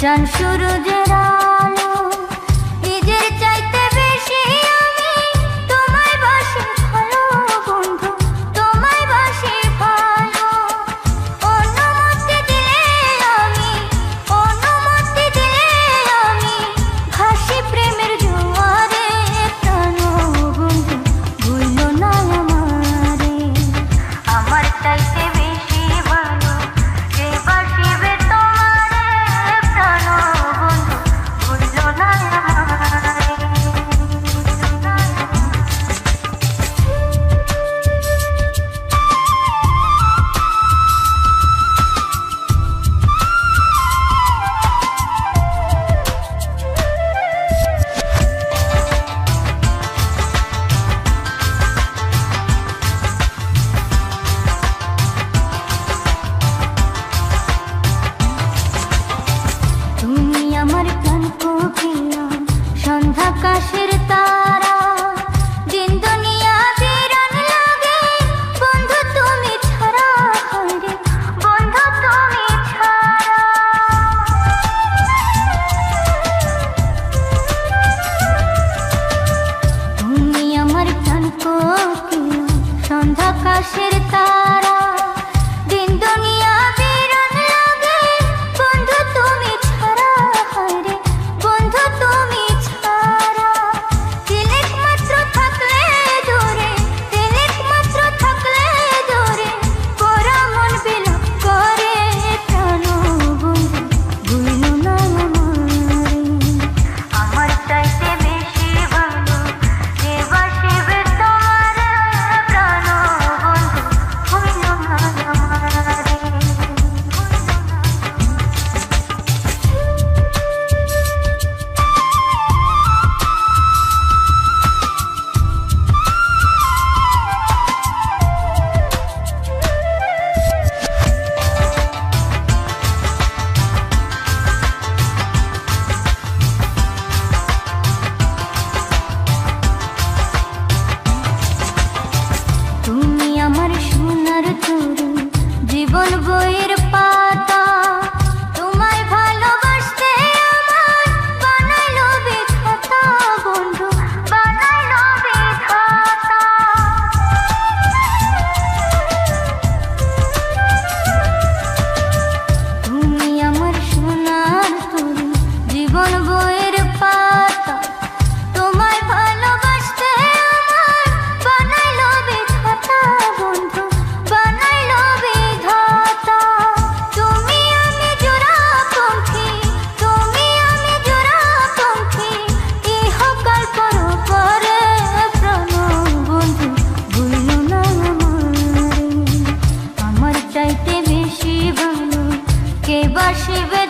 চাঁদ সূরজের আলো নিজের চাইতে বেশি আমি তোমায় বাসি ভালো বন্ধু, তোমায় বাসি ভালো। অনুমতি দিলে আমি, অনুমতি দিলে আমি ভাসি প্রেমের জোয়ারে। প্রাণ বন্ধু ভুলো না আমারে, আমার চাইতে বেশি ভালো কে বাসিবে তোমারে। প্রাণ বন্ধু ভুলো না আমারে। তুমি আমার প্রাণ কোকিলা, সন্ধ্যাকাশের তারা, দিন দুনিয়া বিরান লাগে বন্ধু তুমি ছাড়া। হায়রে বন্ধু তুমি ছাড়া। তুমি আমার প্রাণ কোকিলা, সন্ধ্যাকাশের তারা, দিন দুনিয়া বিরান লাগে বন্ধু তুমি ছাড়া। হায়রে বন্ধু তুমি ছাড়া। তিলেক মাত্র থাকলে দূরে, তিলেক মাত্র থাকলে দূরে পরা মন বিলাপ করে। প্রাণ বন্ধু ভুলো না আমারে, আমার চাইতে বেশি ভালো কে বাসিবে তোমারে। প্রাণ বন্ধু ভুলো না আমারে। তুমি আমার সোনার তরু, জীবন বইয়ের পাতা, তোমায় ভালোবাসতে আমার বানাইলো বিধাতা বন্ধু, বানাইলো বিধাতা। তুমি আমার সোনার তরু, জীবন বইয়ের পাতা, তোমায় ভালোবাসতে আমার বানাইলো বিধাতা বন্ধু, বানাইলো বিধাতা। তুমি আমি জোড়া পঙ্খী, তুমি আমি জোড়া পঙ্খী, ইহকাল পরপারে। প্রাণ বন্ধু ভুলো না আমারে, আমার চাইতে বেশি ভালো কে বাসিবে